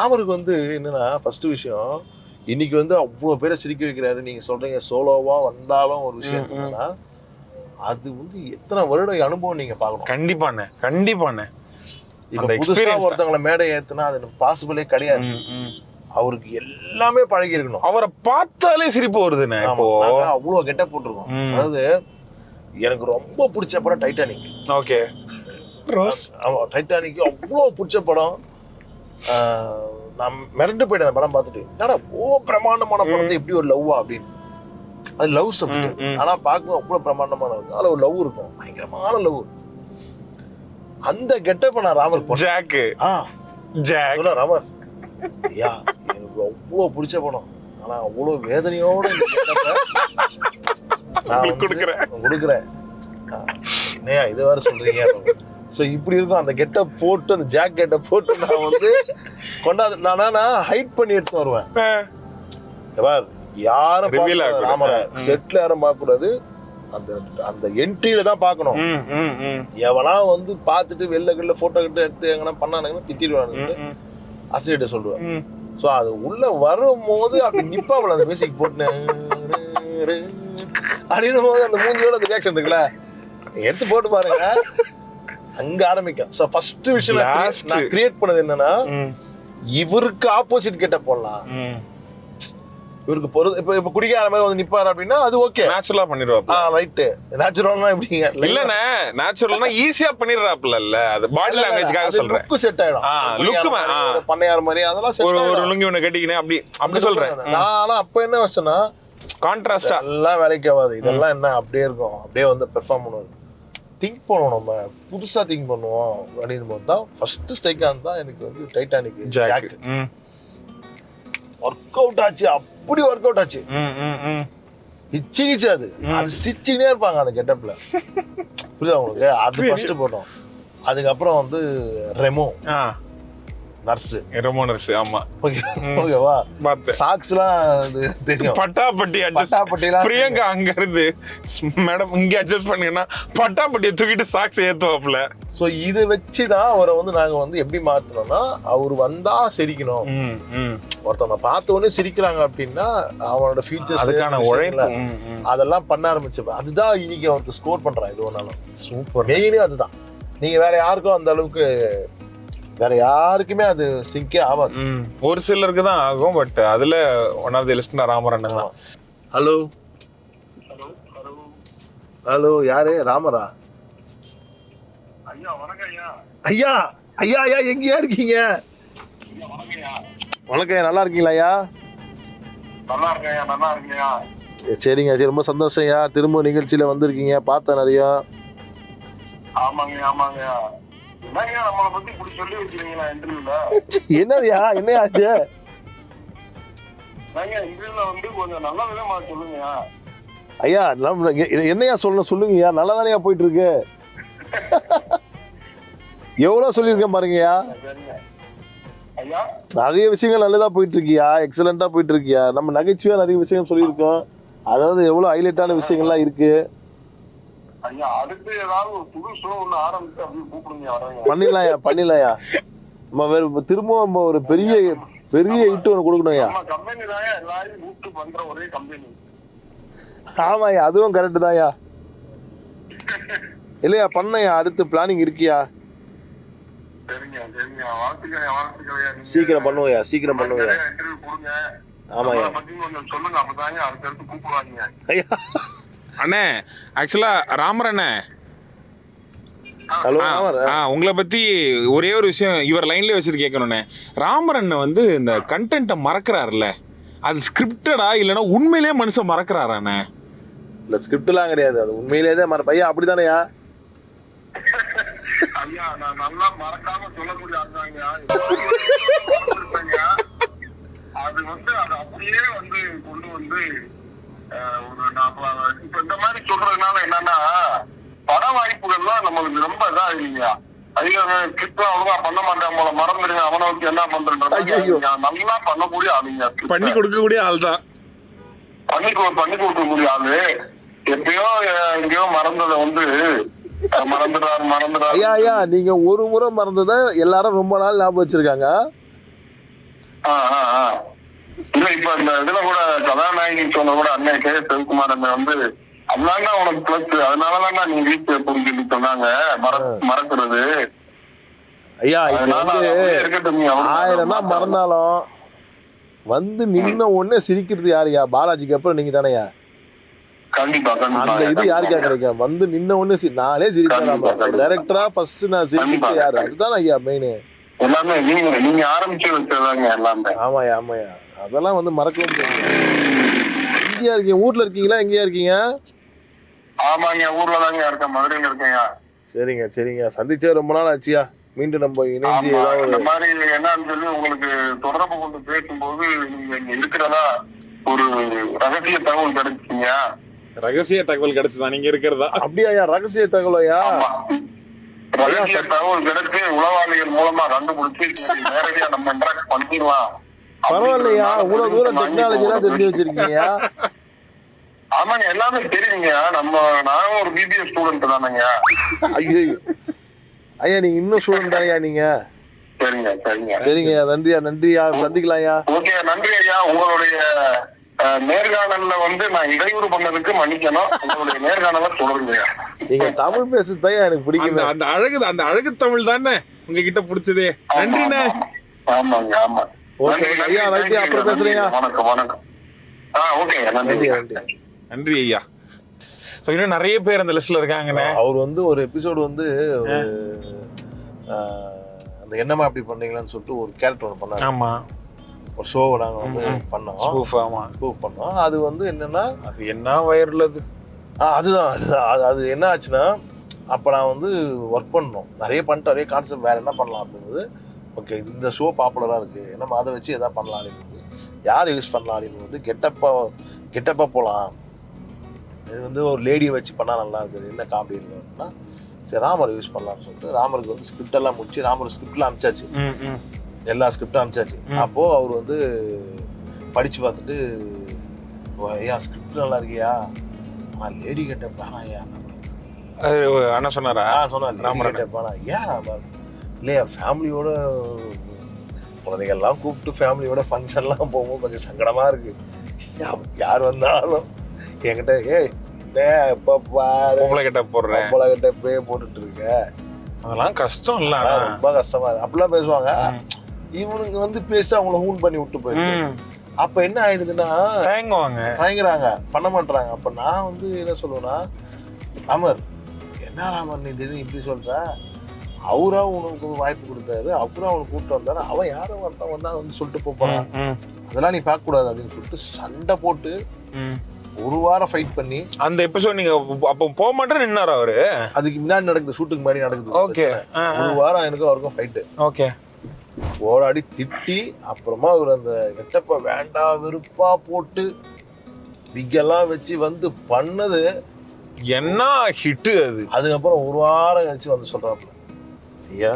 ராமருக்கு வந்து என்னன்னா ஃபர்ஸ்ட் விஷயம், இன்னைக்கு வந்து அவ்வளோ பேரை சிரிக்க வைக்கிறாரு. நீங்க சொல்றீங்க சோலோவா வந்தாலும் ஒரு விஷயம் என்னன்னா, அது வந்து எத்தனை வருட அனுபவம் நீங்க பார்க்கணும். கண்டிப்பாண்ணே. இப்ப புதுசா ஒருத்தவங்களை மேடை ஏத்துனா அது பாசிபிளே கிடையாது. அவருக்கு எல்லாமே பழகி இருக்கணும். அவரை பார்த்தாலே சிரிப்பு வருதுண்ணே. இப்போ அவ்வளவு கெட்ட போட்டிருக்கோம். அதாவது எனக்கு ரொம்ப பிடிச்ச படம் டைட்டானிக். Okay, rose. ஆமா, டைட்டானிக் அவ்வளோ பிடிச்ச படம். நான் மிரண்டு போயிட்டேன் அந்த படம் பார்த்துட்டு. என்னடா பிரமாண்டமான படத்தை எப்படி ஒரு லவ்வா அப்படின்னு. அது லவ் சப்ஜெக்ட், ஆனா பார்க்கும் அவ்வளவு பிரமாண்டமான இருக்கும். அதுல ஒரு லவ் இருக்கும், பயங்கரமான லவ். அந்த கெட்டப்ப நான் ராமர் சொல்ல ராமர் ஐயா எனக்கு அவ்வளோ பிடிச்ச படம், ஆனா அவ்வளோ வேதனையோட நான் கொடுக்குறேன். என்னையா இது வேற சொல்றீங்க? ஸோ இப்படி இருக்கும் அந்த கெட்ட போட்டு, அந்த ஜாக் கெட்ட போட்டு நான் வந்து கொண்டாந்து ஹைட் பண்ணி எடுத்து வருவேன். யாரும் ராமரை செட்ல யாரும் பார்க்க கூடாது, அந்த அந்த என்ட்ரியில தான் பார்க்கணும். எவனா வந்து பார்த்துட்டு வெளில போட்டோ கிட்ட எடுத்து எங்கன்னா பண்ணானுங்கன்னா திட்டிடுவானுங்க, அசிட்ட சொல்லுவேன். ஸோ அது உள்ள வரும்போது அப்படி நிப்பாவில் அந்த மியூசிக் போட்டு அப்படின்னும் போது அந்த மூஞ்சியோட அந்த ரியாக்ஷன் இருக்குல்ல, எடுத்து போட்டு பாருங்க, அங்க ஆரம்பிக்கும். ஸோ ஃபர்ஸ்ட் விஷயம் நான் கிரியேட் பண்ணது என்னன்னா, இவருக்கு ஆப்போசிட் கிட்ட போடலாம். இவருக்கு இப்ப குடிக்காத மாதிரி வந்து நிப்பாரு அப்படின்னா அது ஓகே, நேச்சுரலா பண்ணிடுவாப்ல. ரைட், நேச்சுரலா எப்படிங்க இல்லண்ணே, நேச்சுரலா ஈஸியா பண்ணிடுறாப்ல. இல்ல அது பாடி லாங்குவேஜ்காக சொல்றேன். லுக் செட் ஆயிடும். லுக் பண்ணையார் மாதிரி அதெல்லாம் ஒரு லுங்கி ஒண்ணு கட்டிக்கினே அப்படி சொல்றேன். ஆனா அப்ப என்ன வச்சனா கான்ட்ராஸ்டா எல்லாம் வேலைக்கு ஆகாது. இதெல்லாம் என்ன அப்படியே இருக்கும், அப்படியே வந்து பெர்ஃபார்ம் பண்ணுவாரு. திங்க் பண்ணுவோம், நம்ம புதுசா திங்க் பண்ணுவோம் அப்படின்னு போது தான் ஃபர்ஸ்ட் ஸ்ட்ரைக்கான் தான் எனக்கு வந்து டைட்டானிக் ஜாக் ஒர்க் அவுட் ஆச்சு. அப்படி ஒர்க் அவுட் ஆச்சு, இச்சிக்கிச்சு. அது சிச்சிக்கிட்டே இருப்பாங்க அந்த கெட்டப்ல, புரியுதா உங்களுக்கு? அது ஃபர்ஸ்ட் போட்டோம். அதுக்கப்புறம் வந்து ரெமோ நர்ஸ். ஆமா, ஓகேவா? சாக்ஸ்லாம் தெரியும், பட்டாப்பட்டிலாம். பிரியங்கா அங்க இருந்து மேடம் இங்க அட்ஜஸ்ட் பண்ணீங்கன்னா பட்டாப்பட்டியை தூக்கிட்டு சாக்ஸ் ஏத்துவாப்ல. சோ இதை வச்சுதான் அவரை வந்து நாங்க வந்து எப்படி மாத்தணும்னா, அவர் வந்தா சிரிக்கணும். ஒருத்தவங்க பார்த்த உடனே சிரிக்கிறாங்க அப்படின்னா அவனோட ஃபியூச்சர்ஸ், அதுக்கான உழைப்பு அதெல்லாம் பண்ண ஆரம்பிச்சப்ப அதுதான் இன்னைக்கு அவருக்கு ஸ்கோர் பண்றான். இது ஒன்னாலும் சூப்பர். மெயினே அதுதான். நீங்க வேற யாருக்கும் அந்த அளவுக்கு வேற யாருக்குமே அது சிங்கே ஆகாது. ஒரு சிலருக்கு தான் ஆகும். பட் அதுல ஒன் ஆஃப் தி லிஸ்ட்னா ராமர் தான். ஹலோ ஹலோ, யாரு? ராமரா? ஐயா ஐயா ஐயா, எங்கயா இருக்கீங்க? வணக்கம், நல்லா இருக்கீங்களா ஐயா? சரிங்க, சரி, ரொம்ப சந்தோஷம் ஐயா. திரும்ப நிகழ்ச்சியில வந்திருக்கீங்க, பார்த்தேன் நிறைய. என்னதுயா, என்ன ஆச்சு? ஐயா என்னையா சொல்லுங்கய்யா, நல்லா தானேயா போயிட்டு இருக்கு. எவ்வளவு சொல்லியிருக்கேன் பாருங்கய்யா, நிறைய விஷயங்கள் நல்லதா போயிட்டு இருக்கியா, எக்ஸலண்டா போயிட்டு இருக்கியா. நம்ம நகைச்சுவையா நிறைய விஷயம் சொல்லியிருக்கோம். அதாவது எவ்வளவு ஹைலைட்டான விஷயங்கள்லாம் இருக்கு. பண்ணிடலாம்யா. நம்ம வேற திரும்பவும் நம்ம ஒரு பெரிய ஹிட் ஒன்று கொடுக்கணும்யா. ஆமாய்யா, அதுவும் கரெக்ட் தான்யா. இல்லையா, பண்ணையா, அடுத்து பிளானிங் இருக்கியா? சீக்கிரம் பண்ணுவோயா, சீக்கிரம் பண்ணுவோயா. ஆமாய்யா. அண்ணே, ஆக்சுவலா ராமர் அண்ணே, உங்களை பத்தி ஒரே ஒரு விஷயம் இவர் லைன்ல வச்சுட்டு கேட்கணும்ண்ணே. ராமர் அண்ணன் வந்து இந்த கண்டென்ட்டை மறக்கிறாருல்ல, அது ஸ்கிரிப்டடா இல்லைன்னா உண்மையிலேயே மனுஷன் மறக்கிறாராண்ணே? இல்ல, ஸ்கிரிப்ட்லாம் கிடையாது, அது உண்மையிலேயே தான் பையன் அப்படித்தானேயா? அது வந்து அது அப்படியே வந்து கொண்டு வந்து இப்ப இந்த மாதிரி சொல்றதுனால என்னன்னா, பட வாய்ப்புகள்லாம் நம்மளுக்கு ரொம்ப இதா இல்லைங்க. அவ்வளவா பண்ண மாட்டேன் போல, மறந்துடுங்க, அவனை வச்சு என்ன பண்றது, நல்லா பண்ணக்கூடிய ஆளுங்க, பண்ணி கொடுக்கக்கூடிய ஆள் தான், பண்ணி கொடுக்கக்கூடிய ஆளு. எப்பயோ எங்கேயோ மறந்ததை வந்து மறந்துடாரு. ஐயா, நீங்க ஒரு முறை மறந்ததை எல்லாரும் ரொம்ப நாள் ஞாபகம் வச்சிருக்காங்க. இல்ல இப்ப இந்த இதுல கூட கதாநாயகி சொன்ன கூட அண்ணன் கே சிவகுமார் அண்ணன் வந்து அதனால உனக்கு பிளஸ், அதனாலதான் நீ வீட்டு எப்படின்னு சொல்லி சொன்னாங்க மறக்கிறது. ஐயா இப்ப வந்து 1000 தான் மறந்தாலும் வந்து நின்ன உடனே சிரிக்கிறது யாருயா? பாலாஜிக்கு அப்புறம் நீங்க தானேயா? கண்டிப்பா அந்த இது யாருக்கா கிடைக்கும்? வந்து நின்ன உடனே நானே சிரிக்கிறேன் டைரக்டரா ஃபர்ஸ்ட் நான் சிரிக்கிறது யாரு? அதுதான் ஐயா மெயின். எல்லாமே நீங்க ஆரம்பிச்சு வச்சதாங்க எல்லாமே. ஆமாயா ஆமாயா, அதெல்லாம் வந்து மறக்கவே முடியாது. இங்கேயா இருக்கீங்க? ஊர்ல இருக்கீங்களா? எங்கேயா இருக்கீங்க? ஆமாங்க, ஊர்ல தாங்க இருக்கேன், மதுரையில இருக்கேங்க. சரிங்க சரிங்க, சந்திச்சே ரொம்ப நாள் ஆச்சியா. மீண்டும் நம்ம இணைஞ்சு ஏதாவது இந்த மாதிரி என்னன்னு சொல்லி உங்களுக்கு தொடர்பு கொண்டு பேசும்போது நீங்க இங்க இருக்கிறதா ஒரு ரகசிய தகவல் கிடைச்சிங்க. ரகசிய தகவல் கிடைச்சதா நீங்க இருக்கிறதா? அப்படியா? ரகசிய தகவலையா? ரகசிய தகவல் கிடைச்சு உளவாளிகள் மூலமா கண்டுபிடிச்சு நேரடியா நம்ம இன்டராக்ட் பண்ணிடலாம். பரவாயில்லையா, இவ்வளவு தூரம் டெக்னாலஜி எல்லாம் தெரிஞ்சு வச்சிருக்கீங்க. ஆமாங்க, எல்லாமே தெரியுங்க. நானும் ஒரு பிபிஎஸ் ஸ்டூடெண்ட் தானேங்க. ஐயோ ஐயா, நீங்க இன்னும் ஸ்டூடெண்ட் தானயா நீங்க? சரிங்க, நன்றியா, சந்திக்கலாம்யா. ஓகே, நன்றி ஐயா. உங்களுடைய நேர்காணல்ல வந்து நான் இடையூறு பண்ணதுக்கு மன்னிக்கணும். உங்களுடைய நேர்காணல தொடருங்க. நீங்க தமிழ் பேசுறதா எனக்கு பிடிக்கும். அந்த அழகு தமிழ் தானே உங்ககிட்ட பிடிச்சதே. நன்றிண்ணே. ஆமாங்க, ஆமா. ஓகே ஐயா, நன்றி. அப்புறம் பேசுறீங்க. வணக்கம். ஓகே, நன்றி ஐயா. ஸோ இன்னும் நிறைய பேர் அந்த லிஸ்ட்ல இருக்காங்கண்ணே. அவர் வந்து ஒரு எபிசோடு வந்து அந்த என்னமா அப்படி பண்ணீங்களான்னு சொல்லிட்டு ஒரு கேரக்டர் ஒன்று பண்ணாங்க. ஆமா, ஒரு ஷோவை நாங்கள் வந்து பண்ணோம். ஸ்பூஃப் பண்ணோம். அது வந்து என்னன்னா, அது என்ன வைரல் அது. அதுதான் அது என்ன ஆச்சுன்னா, அப்போ நான் வந்து ஒர்க் பண்ணோம், நிறைய பண்ணிட்டு நிறைய கான்செப்ட் வேற என்ன பண்ணலாம் அப்படிங்கிறது. ஓகே, இந்த ஷோ பாப்புலராக இருக்குது, நம்ம அதை வச்சு எதாவது பண்ணலாம் அப்படிங்கிறது. யார் யூஸ் பண்ணலாம் அப்படிங்கிறது கெட்டப்பா போகலாம். இது வந்து ஒரு லேடியை வச்சு பண்ணால் நல்லா இருக்குது, என்ன காமெடி இருக்குன்னா சரி ராமர் யூஸ் பண்ணலாம்னு சொல்லிட்டு ராமருக்கு வந்து ஸ்கிரிப்ட் எல்லாம் முடிச்சு ராமர் ஸ்கிரிப்ட்லாம் அனுப்பிச்சாச்சு. எல்லா ஸ்கிரிப்டும் அனுப்பிச்சாச்சு. அப்போது அவர் வந்து படித்து பார்த்துட்டு, ஐயா ஸ்கிரிப்ட் நல்லா இருக்கியா, லேடி கெட்டப்பானா ஐயா அண்ணா சொன்னாரா? சொன்னார் ராமர் கெட்டப்பானா. ஏன் ராமர் இல்லையா, ஃபேமிலியோட குழந்தைகள்லாம் கூப்பிட்டு ஃபேமிலியோட ஃபங்க்ஷன்லாம் போகும்போது கொஞ்சம் சங்கடமாக இருக்குது. யார் வந்தாலும் என்கிட்ட போட்டுட்டு இருக்க, அதெல்லாம் கஷ்டம் இல்ல, ரொம்ப கஷ்டமா இருக்கு அப்படிலாம் பேசுவாங்க. இவனுக்கு வந்து பேசி அவங்கள ஹூன் பண்ணி விட்டு போயிருக்கு. அப்ப என்ன ஆயிடுதுன்னா தயங்குறாங்க, பண்ண மாட்டாங்க. அப்ப நான் வந்து என்ன சொல்லுவேன்னா, ராமர் என்ன ராமர் நீ திடீர்னு இப்படி சொல்ற, அவரா உனக்கு வாய்ப்பு கொடுத்தாரு, அவரா அவனுக்கு கூப்பிட்டு வந்தாரு, அவன் யாரும் வந்தா வந்து சொல்லிட்டு போப்பான், அதெல்லாம் நீ பார்க்க கூடாது அப்படின்னு சொல்லிட்டு சண்டை போட்டு ஒரு வாரம் ஃபைட் பண்ணி அந்த எபிசோட் நீங்க அப்ப போக மாட்டேன்னு நின்னாரு அவரு. அதுக்கு முன்னாடி நடக்குது, ஷூட்டுக்கு முன்னாடி நடக்குது. ஓகே, ஒரு வாரம் எனக்கும் அவருக்கும் ஃபைட்டு. ஓகே, போராடி திட்டி அப்புறமா அவர் அந்த கெட்டப்ப வேண்டா வெறுப்பா போட்டு விக்கெல்லாம் வச்சு வந்து பண்ணது என்ன ஹிட்டு அது. அதுக்கப்புறம் ஒரு வாரம் கழிச்சு வந்து சொல்றாப்புல, ஐயா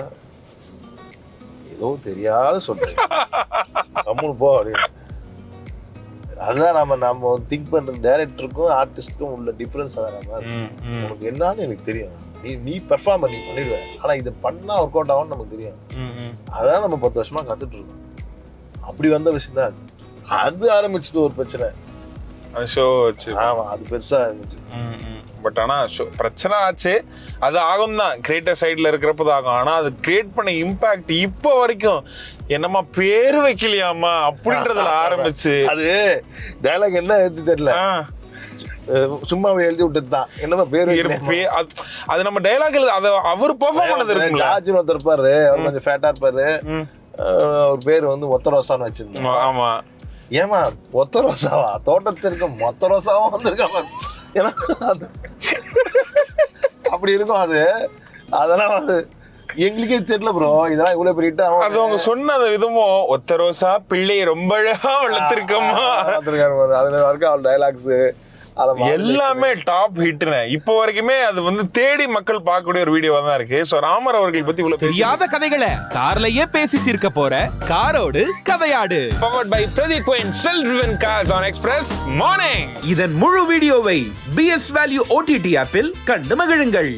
ஏதோ தெரியாத சொல்றேன் கம்முன்னு போ அப்படின்னு. அதுதான் நம்ம திங்க் பண்ற டைரக்டருக்கும் ஆர்டிஸ்டுக்கும் உள்ள டிஃபரன்ஸ். அதான் உனக்கு என்னன்னு எனக்கு தெரியும், நீ பெர்ஃபார்மர் நீ பண்ணிடுவ, ஆனா இதை பண்ணா ஒர்க் அவுட் ஆகும்னு நமக்கு தெரியும். அதான் நம்ம 10 வருஷமா கத்துட்டு இருக்கோம். அப்படி வந்த விஷயம் தான் அது ஆரம்பிச்சுட்டு ஒரு பிரச்சனை. ஆமா, அது பெருசா இருந்துச்சு. பட் ஆனா பிரச்சனை ஆச்சு, அது ஆகும் தான், கிரியேட்டர் சைட்ல இருக்கிறப்ப ஆகும். ஆனா அது கிரியேட் பண்ண இம்பாக்ட் இப்போ வரைக்கும் என்னமா பேரு வைக்கலையாமா அப்படின்றதுல ஆரம்பிச்சு. அது டயலாக் என்ன எழுதி தெரியல, சும்மா எழுதி விட்டது தான், என்னமா பேரு. அது நம்ம டயலாக் அது அவர் பெர்ஃபார்ம் பண்ணது இருக்கு. ஜார்ஜ் ஒருத்தர் இருப்பாரு, அவர் கொஞ்சம் ஃபேட்டா இருப்பாரு, அவர் பேரு வந்து ஒத்த ரோசான்னு வச்சிருந்தோம். ஆமா, ஏமா ஒத்த ரோசாவா, தோட்டத்திற்கு மொத்த ரோசாவும் வந்திருக்காம, ஏன்னா அப்படி இருக்கும் அது. அதெல்லாம் அது எங்களுக்கே தெரியல ப்ரோ, இதெல்லாம் இவ்வளவு பெரிய அது அவங்க சொன்ன விதமும் ஒத்த ரோசா பிள்ளை ரொம்ப அழகா வளர்த்திருக்கமா, அதுல இருக்க அவள் டயலாக்ஸ் எல்லாமே டாப் ஹிட்னு இப்போ வரைக்குமே அது வந்து தேடி மக்கள் பார்க்கக்கூடிய ஒரு வீடியோவா தான் இருக்கு. சோ ராமர் அவர்கள் பத்தி இவ்வளவு தெரியாத கதைகளை கார்லயே பேசி தீர்க்க போற காரோடு கதையாடு, பவர்ட் பை பிரதீப் கோயின் self driven cars on Express Morning. இதன் முழு வீடியோவை BS Value OTT ஆப்பில் கண்டு மகிழுங்கள்.